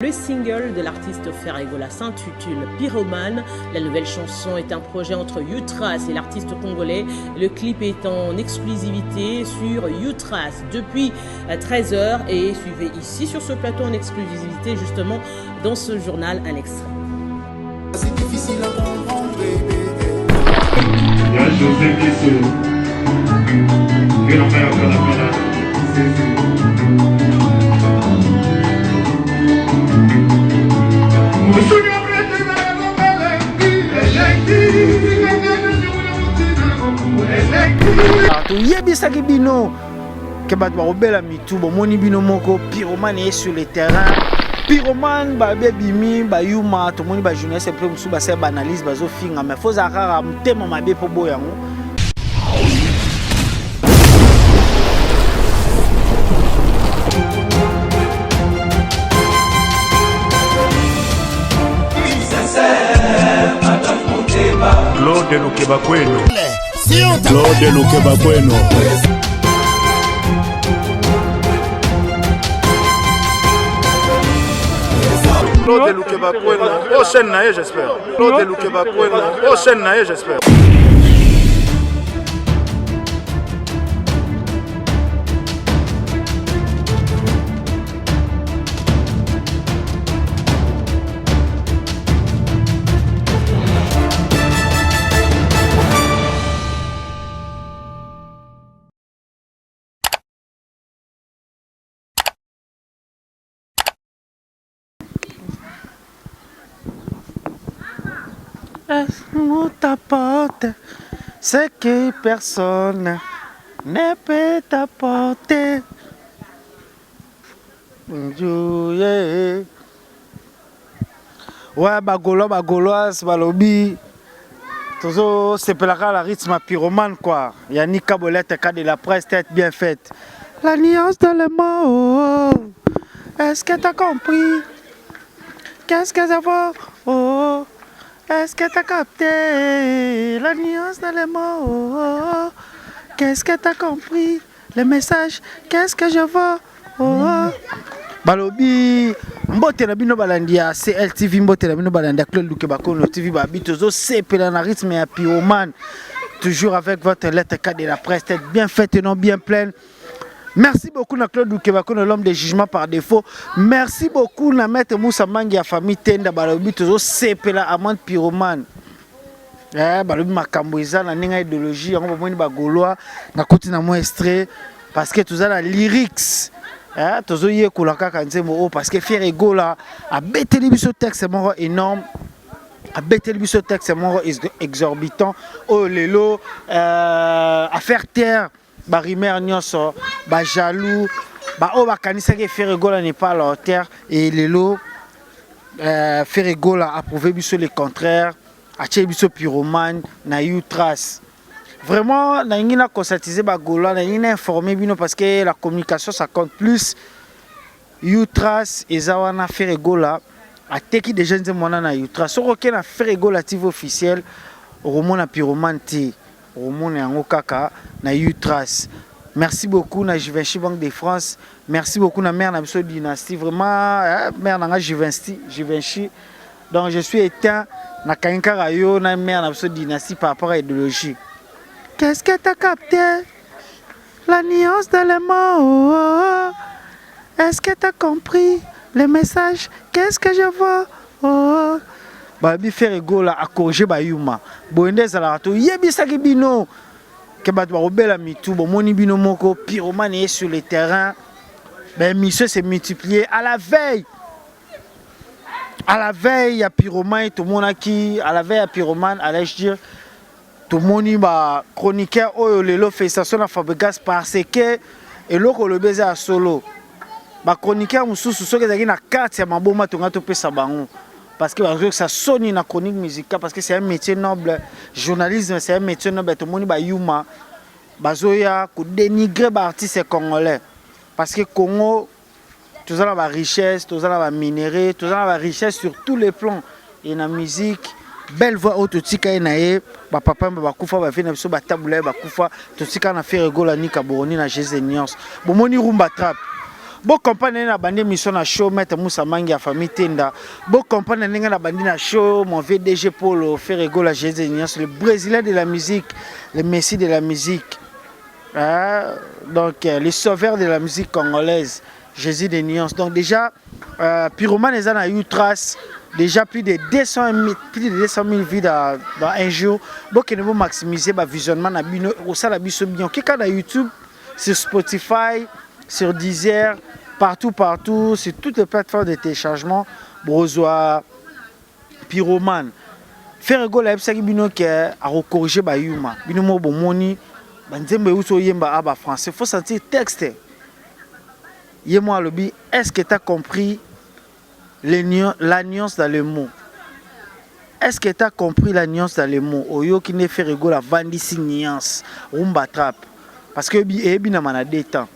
Le single de l'artiste Ferregola s'intitule Pyromane. La nouvelle chanson est un projet entre Youtras et l'artiste congolais. Le clip est en exclusivité sur Youtras depuis 13h et suivez ici sur ce plateau en exclusivité justement dans ce journal un extrait. C'est difficile à comprendre, bébé. Il y a José Bissou. Que l'enfer encore la malade. Yebisaki bino ke bato bakobela mitu bomoni bino moko Pyromane est sur le terrain. Pyromane babebimi bayuma tomoni ba journaliste pe musu ba seba analyse bazofinga mais faut zakara mutema mabe po boyango. Claude Lukebakweno. Claude Lukebakweno. Claude Lukebakweno. Prochaine naïe, j'espère. Claude Lukebakweno. Prochaine naïe, j'espère. Nous t'apporte ce que personne ne peut t'apporter. Ouais, bagoloise, balobi. Toujours, c'est la rythme à Pyromane, quoi. Yannick Cabolette, cas de la presse, tête bien faite. La nuance dans les mots. Est-ce que t'as compris? Qu'est-ce que ça va? Oh. Est-ce que t'as capté la nuance dans les mots? Qu'est-ce que t'as compris? Le message, qu'est-ce que je vois? Oh. Balobi, mbote na bino balandia, CLTV mbote na bino balandia, Claude Lukebakweno TV babi, toujours c'est la rythme et à Pyromane. Toujours avec votre lettre cadre de la presse, tête bien faite et non bien pleine. Merci beaucoup à Claude Lukebakweno, l'homme de jugement par défaut. Merci beaucoup à Maître Moussa Mangi, à famille Tenda Balobi, toujours c'est la amende Pyromane. Balobi Makamboiza, na ninga idéologie, on va voir ba Gaulois, na côté na moi extrait, parce que tout ça la lyrics. Toujours y est koulaka kanzemo parce que Ferregola a bêté le biso texte énorme. A bêté le biso texte exorbitant. Oh lelo, à faire taire. Ba rimer nyonso ba jaloux ba o ba kanisa ke Ferregola n'est pas à la hauteur et lelo Ferregola a prouvé biso le contraire a ché biso Pyromane na Youtras vraiment na ngina conscientiser ba gola na ngina informer bino parce que la communication ça compte plus. Youtras ezawana Ferregola a teki des jeunes mona na Youtras so roké na Ferregola TV officiel romona Pyromane ti romona yango kaka na Youtras. Merci beaucoup na Givenchy Banque de France. Merci beaucoup na mère na biso dynastie vraiment mère na Givenchy. Donc je suis éteint na kanka rayo na mère na biso dynastie par rapport à idéologie. Qu'est-ce que t'as capté? La nuance dans les mots. Est-ce que t'as compris le message? Qu'est-ce que je vois? Oh. Babi Ferregola a corrigé Bayuma. Boende Zalarato, Yebisaki bino. Que bat barobela mitu, bomoni bino moko, Pyromane est sur le terrain. Ben, monsieur s'est multiplié à la veille. À la veille, il y a Pyromane, tout le monde qui. À la veille, il y a Pyromane, allais-je dire. Tout le monde va chroniquer oh lelo félicitations à Fabregas parce que et l'autre le baiser à solo ba chroniquer mususu soki ezaki na carte ya maboma tonga to pesa bango parce que ça sonne na chronique musicale parce que c'est un métier noble. Journalisme c'est un métier noble. Tout le monde ba yuma bazoya ko dénigrer ba artistes congolais parce que Congo tout ça la richesse, tout ça la minerai, tout ça la richesse sur tous les plans et la musique. Belle voix autotika enaye ba papa ba kufa ba vina biso ba tabula ba kufa totika na Ferregola ni Kaboroni na Jésus Nyons bomoni rumba trap Bo compagnie na bandi mission na show Maître Moussa Mangi à famille Tenda. Bo compagnie na bandi na show mon VDG Polo Ferrego la Jésus le Brésilien de la musique, le Messie de la musique. Donc les sauveurs de la musique congolaise, Jésus des nuances. Donc déjà Pyromane est dans Utras. Déjà plus de 200 000 vues dans un jour. Donc il faut maximiser le visionnement au sein de la bien. Qui est YouTube, sur Spotify, sur Deezer, partout, sur toutes les plateformes de téléchargement. Brozoa, Pyromane. Faire rigolo avec ça qui a corrigé ba yuma. Binomo bomoni, banzembe uso yemba aba français. Faut sentir texte. Yemo lobi, est-ce que tu as compris la nuance dans le mot? Est-ce que tu as compris la nuance dans le mot? Oyo qui ne fait rigolo la vandisi nuance, rumba trap. Parce que bien na deux temps.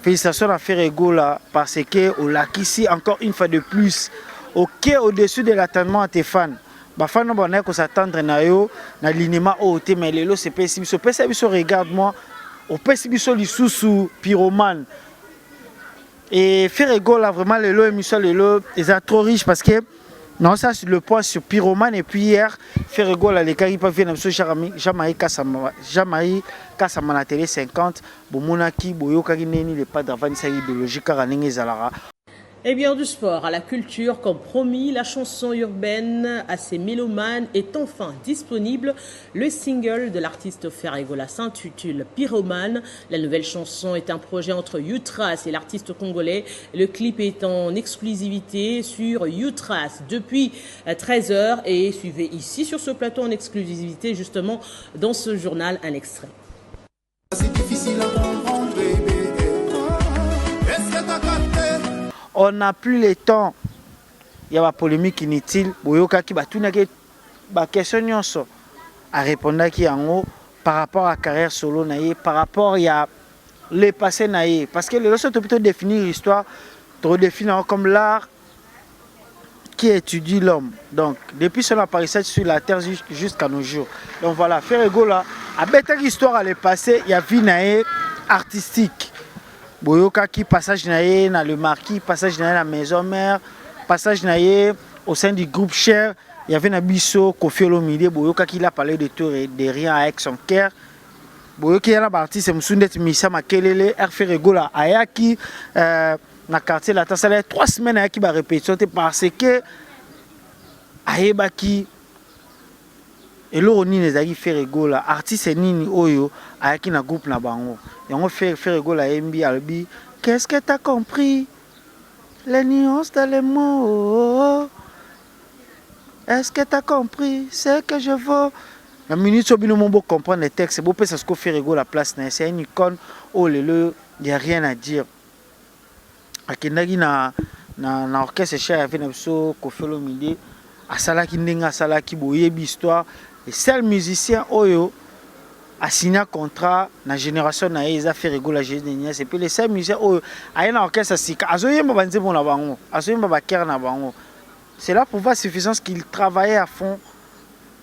Félicitations à faire rigolo parce que au ici encore une fois de plus, ok au-dessus de l'attendement à tes fans. Les fans ne s'attendre na yo na l'inema au thé mais lelo c'est possible. Regarde-moi, au possible li sous Pyromane. Et Ferrego là vraiment lelo émission lelo ils sont trop riches parce que non ça c'est le point sur Pyromane et puis hier Ferrego là les gars ils peuvent venir sur Jean-Marie Kasama na télé 50 bomonaki boyokaki neni le pas d'avant ça idéologie car aninge zalara. Et bien du sport à la culture, comme promis, la chanson urbaine à ses mélomanes est enfin disponible. Le single de l'artiste Ferregola s'intitule Pyromane. La nouvelle chanson est un projet entre Utras et l'artiste congolais. Le clip est en exclusivité sur Utras depuis 13h et suivez ici sur ce plateau en exclusivité justement dans ce journal un extrait. C'est difficile à comprendre, baby. Est-ce que t'as capté? On n'a plus le temps. Il y a une polémique inutile. Boyoka qui ba question nyonso a répondre qui en haut par rapport à la carrière solo naïe, par rapport à le passé naïe. Parce que le lorsque tu peux définir l'histoire, tu redéfinis comme l'art qui étudie l'homme. Donc depuis son apparition sur la terre jusqu'à nos jours. Donc voilà, Ferrego là, à bête histoire à le passé, il y a vie naïe artistique. Boyoka qui passage naïe dans le marquis, passage naïe dans la maison mère, passage naïe au sein du groupe Cher, il y avait un bisso Kofi Olomide, Boyoka qui a parlé de tout et de rien avec son cœur. Boyoka qui a parti c'est Moussoundet Missa Makelele, Ferrego là, Ayaki dans le quartier là, ça fait 3 semaines Ayaki va répéter parce que Ayebaki et là on est les Ferrego là, artiste nini oyo Ayaki na groupe na bango. Et on fait Ferrego la MB Albi. Qu'est-ce que tu as compris? Les nuances dans les mots. Est-ce que tu as compris ce que je veux? La minute sur le moment pour comprendre les textes, c'est beau parce que Ferrego la place, c'est une icône. Oh le, il n'y a rien à dire. Akendagi na orchestre cher avec Nepso Kofelo Midi. Asalaki Nenga Asalaki Boyebi histoire. Les seuls musiciens Oyo a signé un contrat dans la génération na eza Ferrego la Jésus et puis les seuls musiciens Oyo a un orchestre sika. Azoyemba banze bon na bango. Azoyemba baker na bango. C'est là pour voir suffisance qu'il travaillait à fond.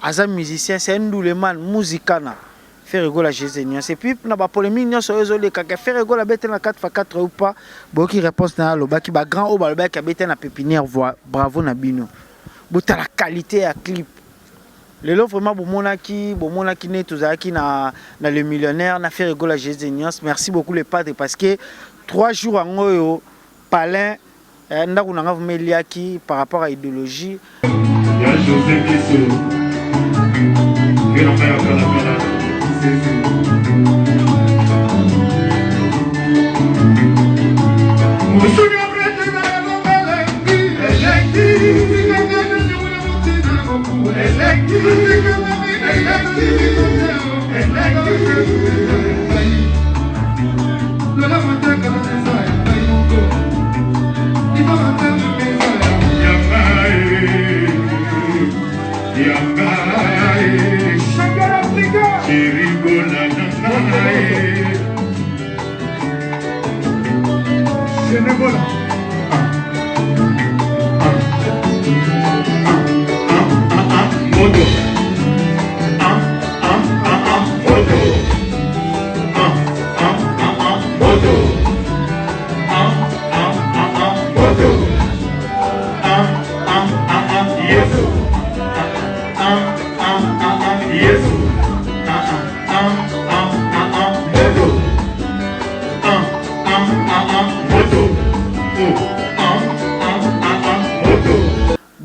As musicien, c'est un doulement musicana. Ferrego la Jésus et puis na ba polémique nyonso oyo le kaka Ferrego la bête na 4x4 ou pas. Boki réponse na lo baki ba grand o ba le baki bête na pépinière voix. Bravo na bino. Bota la qualité à clip. Le lot vraiment bomonaki ne tozaki na le millionnaire na Ferrego la Jésus. Merci beaucoup les padres parce que 3 jours en oyo palin ndaku nanga vumeliaki par rapport à idéologie. Il y a José Bissou. Que l'on fait encore la balade.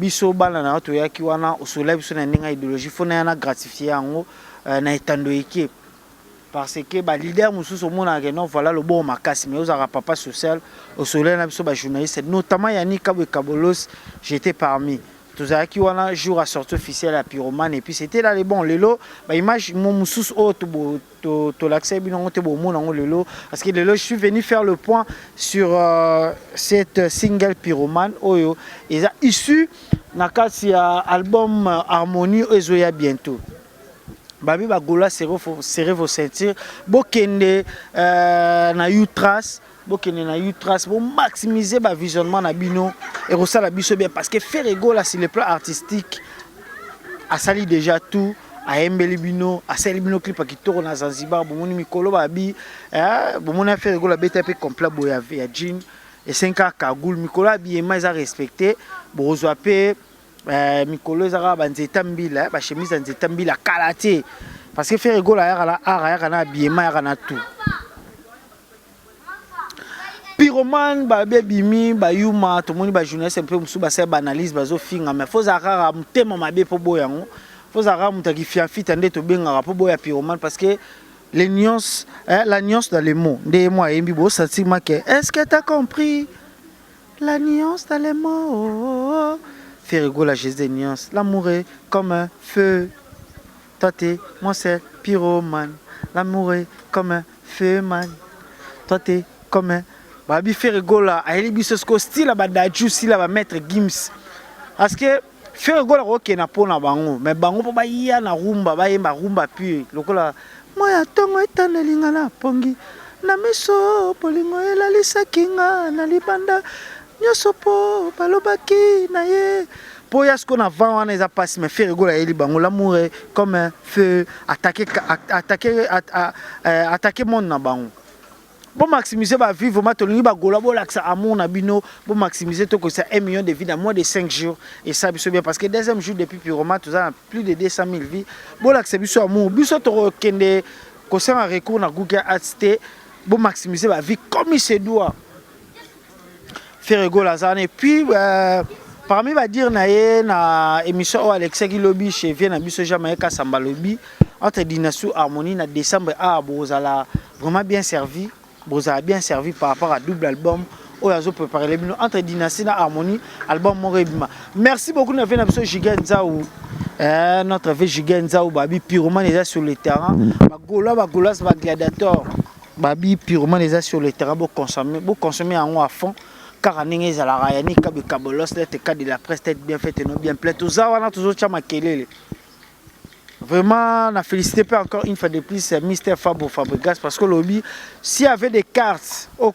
biso bana na to yaki wana au soleil biso na ndinga idéologie faut na gratifier yango na etando équipe parce que ba leader mususu mona que non voilà le bon makasi mais aux papa social au soleil na biso ba journaliste notamment Yannick Kabolos j'étais parmi tous à qui wana jour à sortie officielle à Pyromane et puis c'était là les bons lelo ba image mon mususu o to l'accès bino te bo mona lelo parce que lelo je suis venu faire le point sur cette single Pyromane oyo et issu na kati ya album Harmonie ezoya bientôt babi bagola serrez vos ceintures bokende na Utras bokende na Utras bo maximiser ba visionnement na bino et resala biso bien parce que Ferrego là sur le plan artistique a sali déjà tout a embeli bino a sali bino clip kitoko na Zanzibar bomoni mikolo babi bomoni Ferrego la beta pe complet boya ya jean et 5 kagoul mikolo abi mais a respecté bozwa pe mikolo ezaka banzeta mbila ba chemise nzeta mbila kalaté parce que Ferrego la ya na biema ya na tout Pyromane ba bimi ba yuma to moni ba journaliste un peu musu ba se analyse bazo finga mais faut zakara mutema mabe po boyango faut zakara mutaki fiafita nde to benga po boya Pyromane parce que les nuances la nuance dans les mots ndé moi yembi bo sentiment que est-ce que tu as compris la nuance dans les mots Ferrego la geste des nuances l'amour est comme un feu toi t'es moi c'est Pyromane l'amour est comme un feu man toi t'es comme un babi Ferrego la aeli biso sko style ba daju style ba maître Gims parce que Ferrego la ko na pona bango mais bango po ba ya na rumba ba yemba rumba puis lokola moya tongo etana lingana pongi na miso polingo elalisa kinga na libanda nyoso po balobaki na ye po ya sko na vent wana eza passe mais Ferrego la eli bango l'amour est comme un feu attaquer monde na bango bon maximiser ba vivre ma tolingi ba gola bo l'accès amour na bino bon maximiser to que ça 1 million de vies dans moins de 5 jours et ça biso bien parce que deuxième jour depuis Pyromane tout ça plus de 200 000 vies bon l'accès biso amour biso to kende ko ça un recours na Google Ads bon maximiser ba vie comme il se doit Ferrego la zane et puis parmi va dire na émission au Alexis Gilobi chez vient na biso Jamaïca Samba Lobby entre Dynastie Harmonie na décembre bozala vraiment bien servi. Vous avez bien servi par rapport à double album. Oyazo préparé les bino entre Dynastie na Harmonie album Morebima. Merci beaucoup na vena biso Giga Nzaou. Notre vie Giga Nzaou babi Pyromane est sur le terrain. Bagola ba gladiateur. Babi Pyromane est sur le terrain pour consommer en à fond. Car ninge za la rayani kabolos le cas de la presse tête bien faite et non bien pleine. Tout ça wana toujours chama kelele. Vraiment, on a félicité encore une fois de plus Mr. Fabo Fabregas parce que lobby, s'il y avait des cartes au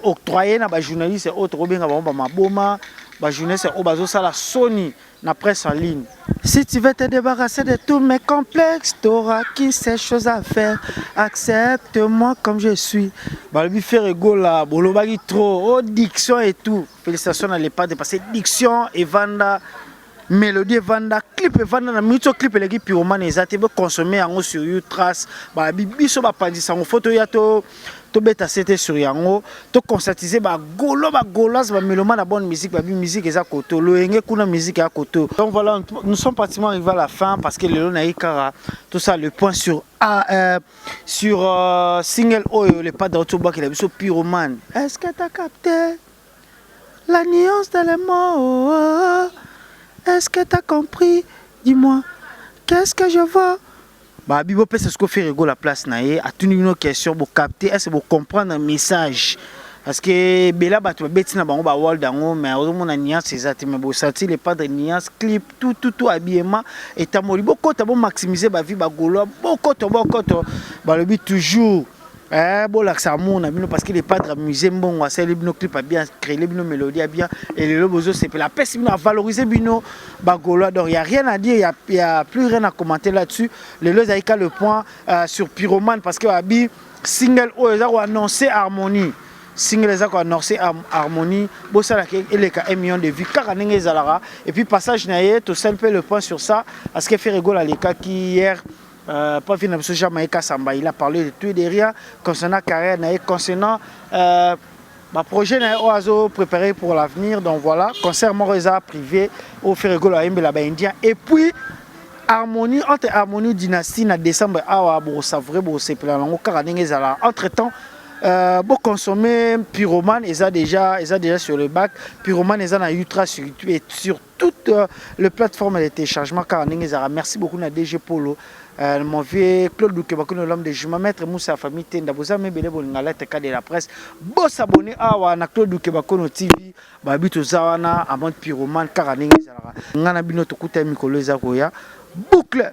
octroyées na ba journaliste autre bien ba maboma, ba journaliste au bazo ça la Sony na presse en ligne. Si tu veux te débarrasser de tous mes complexes, t'auras qui ces choses à faire. Accepte-moi comme je suis. Balbi Ferrego là, bolobagi trop, diction et tout. Félicitations à l'époque de passer diction et vanda. Mélodie vanda clip vanda na mito clip les Pyromane ezate be consommer yango sur Utras ba biso ba pandisa ngo photo ya to beta c'était sur yango to conscientiser ba golas ba mélomane na bonne musique ba musique eza koto loenge kuna musique ya koto. Donc voilà, nous sommes pratiquement arrivés à la fin parce que le naikara tout ça le point sur single oyo le pas de retour ba qu'il a biso Pyromane. Est-ce que tu as capté la nuance dans les mots? Est-ce que tu as compris? Dis-moi, qu'est-ce que je vois? Bah, Bibo, c'est ce que Ferrego la place naïe. A tenu une question pour capter, est-ce que vous comprendre un message? Parce que Bella bat bêtise na bango ba wall dango mais au moins nuance c'est mais bon sortir les pas de nuance clip tout habillement et ta moli beaucoup ta bon maximiser ba vie ba golo beaucoup ba le but toujours bon l'accès à mon ami parce que les pas de musée bon on sait les bino clip a bien créé les bino mélodie a bien et le bozo c'est la peste bino a valoriser bino bagolo donc il y a rien à dire il y a plus rien à commenter là-dessus le zaika le point sur Pyromane parce que abi single o annoncé Harmonie single les a annoncé Harmonie bon ça là il est 1 million de vues car nenge zalara et puis passage naie tout seul fait le point sur ça parce que Ferrego la les cas qui hier pas venu Jamaïca Samba, il a parlé de tout et de rien concernant carrière, concernant Le projet est préparé pour l'avenir. Donc voilà, concert Moreza privé au Ferrego la Indien. Et puis, harmonie entre Harmonie Dynastie en décembre, entre temps, pour consommer Pyromane, ils ont déjà sur le bac. Pyromane, ils ont un Ultra sur YouTube et sur toutes les plateformes de téléchargement. Merci beaucoup à DG Polo. Mon vieux Claude Loukebako, l'homme de jument, maître Moussa Famille Tenda, vous avez bien de la presse. Bon s'abonner à Claude Loukebako no TV, Babito Zawana, Amant Pyromane, Karaning, Ngana Bino Tokuta Mikolo Zakoya, boucle.